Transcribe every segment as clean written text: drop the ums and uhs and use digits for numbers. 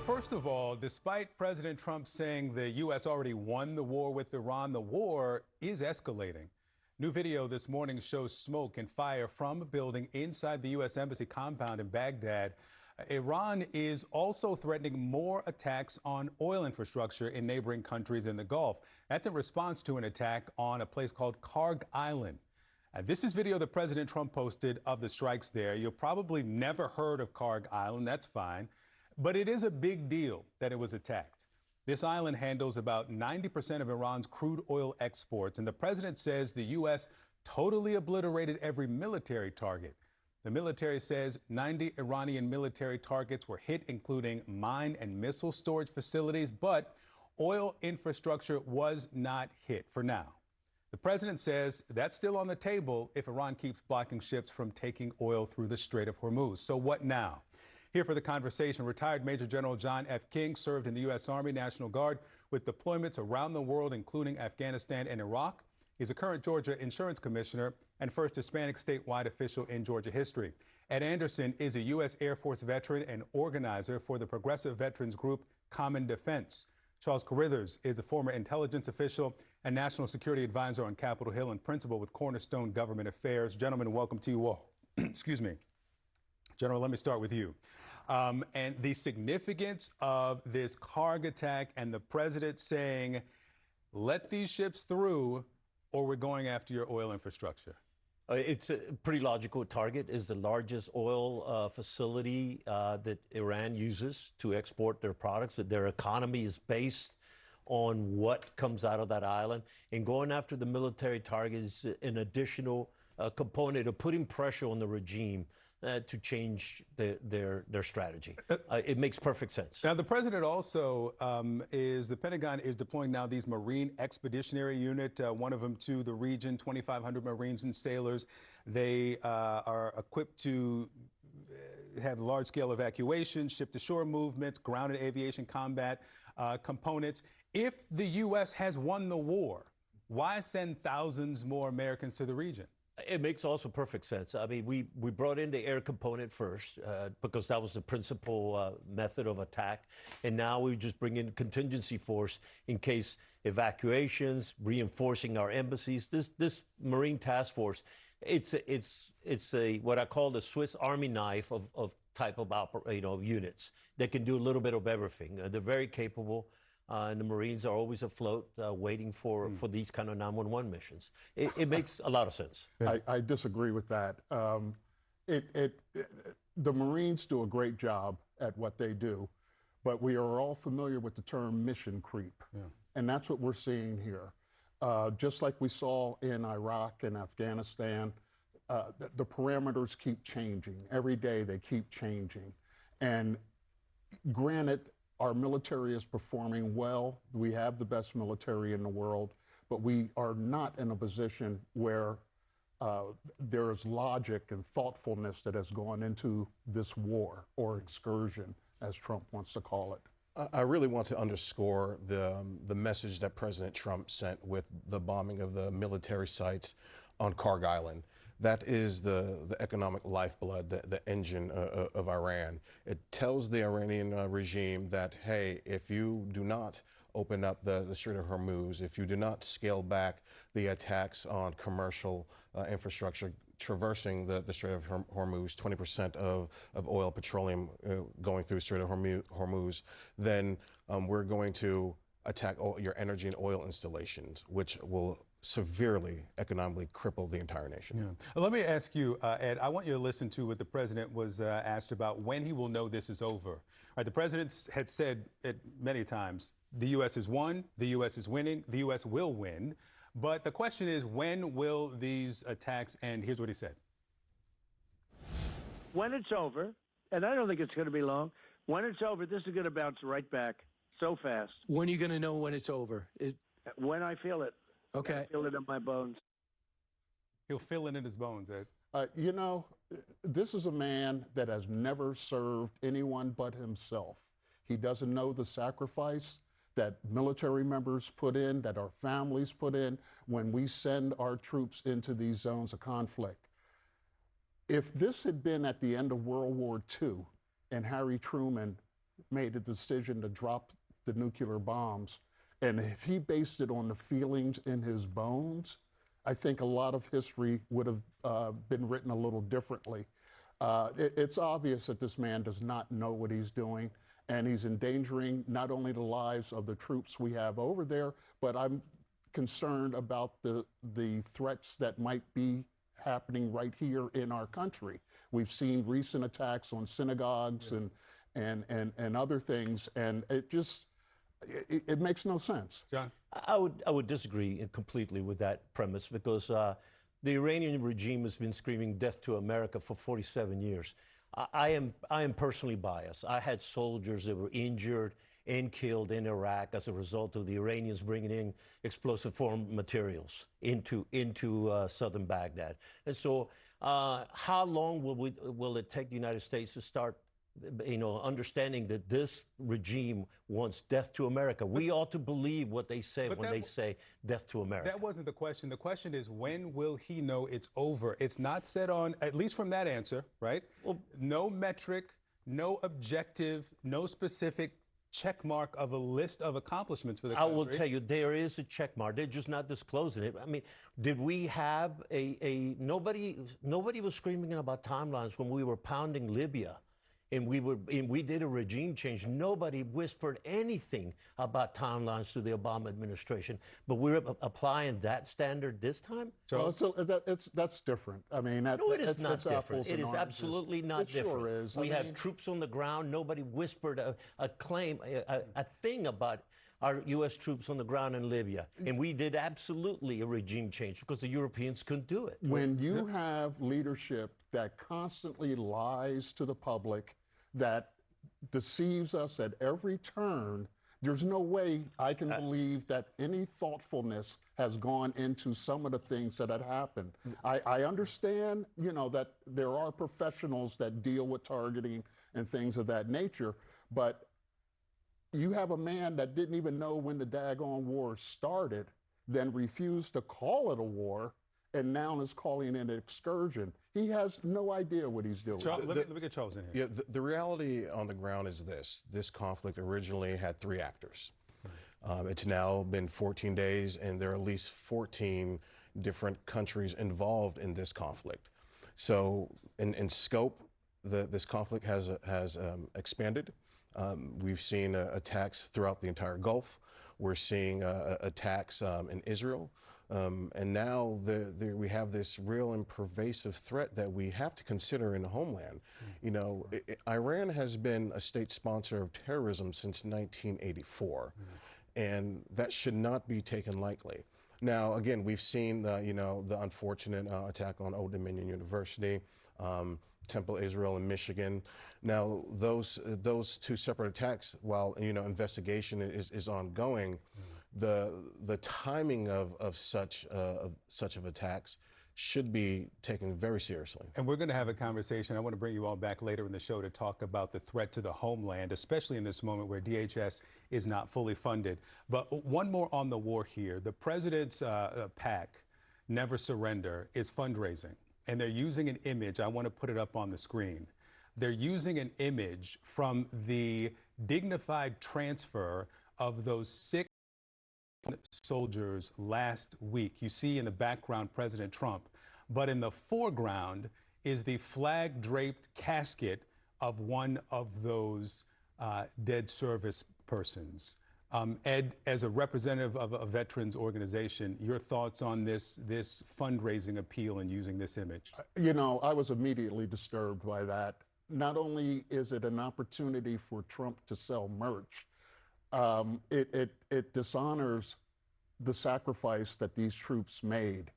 First of all, despite President Trump saying the U.S. already won the war with Iran, the war is escalating. New video this morning shows smoke and fire from a building inside the U.S. Embassy compound in Baghdad. Iran is also threatening more attacks on oil infrastructure in neighboring countries in the Gulf. That's in response to an attack on a place called Karg Island. This is video that President Trump posted of the strikes there. You've probably never heard of Karg Island. That's fine. But it is a big deal that it was attacked. This island handles about 90% of Iran's crude oil exports, and the president says the U.S. totally obliterated every military target. The military says 90 Iranian military targets were hit, including mine and missile storage facilities, but oil infrastructure was not hit for now. The president says that's still on the table if Iran keeps blocking ships from taking oil through the Strait of Hormuz. So what now? Here for the conversation, retired Major General John F. King served in the U.S. Army National Guard with deployments around the world, including Afghanistan and Iraq. He's a current Georgia Insurance Commissioner and first Hispanic statewide official in Georgia history. Ed Anderson is a U.S. Air Force veteran and organizer for the progressive veterans group Common Defense. Charles Carrithers is a former intelligence official and national security advisor on Capitol Hill and principal with Cornerstone Government Affairs. Gentlemen, welcome to you all. Excuse me. General, let me start with you. And the significance of this Karg attack and the president saying, let these ships through or we're going after your oil infrastructure. It's a pretty logical target. Is the largest oil facility that Iran uses to export their products. Their economy is based on what comes out of that island. And going after the military target is an additional component of putting pressure on the regime to change their strategy. It makes perfect sense. Now, the president also the Pentagon is deploying now these Marine Expeditionary Unit, one of them to the region, 2,500 Marines and sailors. They are equipped to have large-scale evacuation, ship-to-shore movements, grounded aviation combat components. If the U.S. has won the war, why send thousands more Americans to the region? It makes also perfect sense. I mean, we brought in the air component first because that was the principal method of attack. And now we just bring in contingency force in case evacuations, reinforcing our embassies. This Marine Task Force, it's a what I call the Swiss Army knife of type of units that can do a little bit of everything. They're very capable. And the Marines are always afloat, waiting for these kind of 911 missions. It makes a lot of sense. I disagree with that. The Marines do a great job at what they do, but we are all familiar with the term mission creep. Yeah. And that's what we're seeing here. Just like we saw in Iraq and Afghanistan, the parameters keep changing. Every day they keep changing. And granted, our military is performing well. We have the best military in the world, but we are not in a position where there is logic and thoughtfulness that has gone into this war or excursion, as Trump wants to call it. I really want to underscore the message that President Trump sent with the bombing of the military sites on Karg Island. That is the economic lifeblood, the engine of Iran. It tells the Iranian regime that, hey, if you do not open up the Strait of Hormuz, if you do not scale back the attacks on commercial infrastructure traversing the Strait of Hormuz, 20% of oil, petroleum going through the Strait of Hormuz, then we're going to attack all your energy and oil installations, which will severely economically cripple the entire nation. Yeah. Let me ask you, Ed, I want you to listen to what the president was asked about when he will know this is over. All right, the president had said it many times, the U.S. has won, the U.S. is winning, the U.S. will win. But the question is, when will these attacks end? Here's what he said. When it's over, and I don't think it's going to be long, when it's over, this is going to bounce right back so fast. When are you going to know when it's over? When I feel it. Okay. I feel it in my bones. He'll feel it in his bones, Ed. You know, this is a man that has never served anyone but himself. He doesn't know the sacrifice that military members put in, that our families put in when we send our troops into these zones of conflict. If this had been at the end of World War II and Harry Truman made the decision to drop the nuclear bombs, and if he based it on the feelings in his bones, I think a lot of history would have been written a little differently. It's obvious that this man does not know what he's doing, and he's endangering not only the lives of the troops we have over there, but I'm concerned about the threats that might be happening right here in our country. We've seen recent attacks on synagogues and other things, and it makes no sense. John? I would disagree completely with that premise because the Iranian regime has been screaming death to America for 47 years. I am personally biased. I had soldiers that were injured and killed in Iraq as a result of the Iranians bringing in explosive form materials into southern Baghdad. And so, how long will it take the United States to start, understanding that this regime wants death to America? We ought to believe what they say when they say death to America. That wasn't the question. The question is, when will he know it's over? It's not set on, at least from that answer, right? Well, no metric, no objective, no specific check mark of a list of accomplishments for the country. I will tell you, there is a check mark. They're just not disclosing it. I mean, did we have nobody was screaming about timelines when we were pounding Libya and we did a regime change. Nobody whispered anything about timelines to the Obama administration, but we're applying that standard this time? So that's different. I mean, no, it is not different. It is absolutely not different. Sure is. We have troops on the ground. Nobody whispered a claim, a thing about our U.S. troops on the ground in Libya. And we did absolutely a regime change because the Europeans couldn't do it. When you have leadership that constantly lies to the public, that deceives us at every turn, there's no way I can believe that any thoughtfulness has gone into some of the things that had happened. I understand, that there are professionals that deal with targeting and things of that nature, but you have a man that didn't even know when the daggone war started, then refused to call it a war, and now is calling it an excursion. He has no idea what he's doing. Charles, let me get Charles in here. Yeah, the reality on the ground is this. This conflict originally had 3 actors. It's now been 14 days, and there are at least 14 different countries involved in this conflict. So in scope, this conflict has expanded. We've seen attacks throughout the entire Gulf. We're seeing attacks in Israel. And now we have this real and pervasive threat that we have to consider in the homeland. Iran has been a state sponsor of terrorism since 1984, and that should not be taken lightly. Now, again, we've seen the unfortunate attack on Old Dominion University, Temple Israel in Michigan. Now, those 2 separate attacks, while investigation is ongoing, the timing of such attacks should be taken very seriously. And we're going to have a conversation. I want to bring you all back later in the show to talk about the threat to the homeland, especially in this moment where DHS is not fully funded. But one more on the war here. The president's PAC, Never Surrender, is fundraising. And they're using an image. I want to put it up on the screen. They're using an image from the dignified transfer of those 6 soldiers last week. You see in the background President Trump, but in the foreground is the flag-draped casket of one of those dead service persons. Ed, as a representative of a veterans organization, your thoughts on this fundraising appeal and using this image? I was immediately disturbed by that. Not only is it an opportunity for Trump to sell merch, it dishonors the sacrifice that these troops made.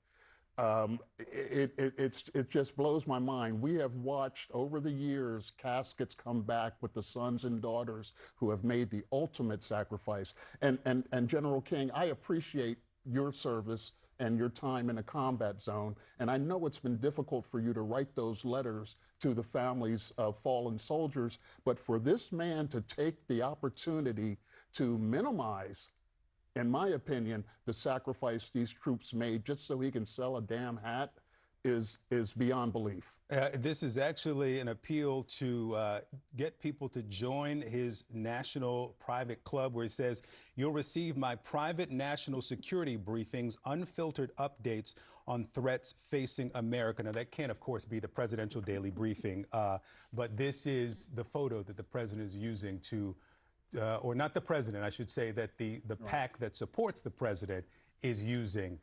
It just blows my mind. We have watched over the years caskets come back with the sons and daughters who have made the ultimate sacrifice. And General King, I appreciate your service and your time in a combat zone. And I know it's been difficult for you to write those letters to the families of fallen soldiers, but for this man to take the opportunity to minimize, in my opinion, the sacrifice these troops made just so he can sell a damn hat, is beyond belief. This is actually an appeal to get people to join his national private club, where he says, "You'll receive my private national security briefings, unfiltered updates on threats facing America." Now, that can't, of course, be the presidential daily briefing, but this is the photo that the president is using to, or not the president, I should say, that the PAC that supports the president is using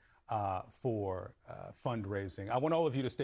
for fundraising. I want all of you to stay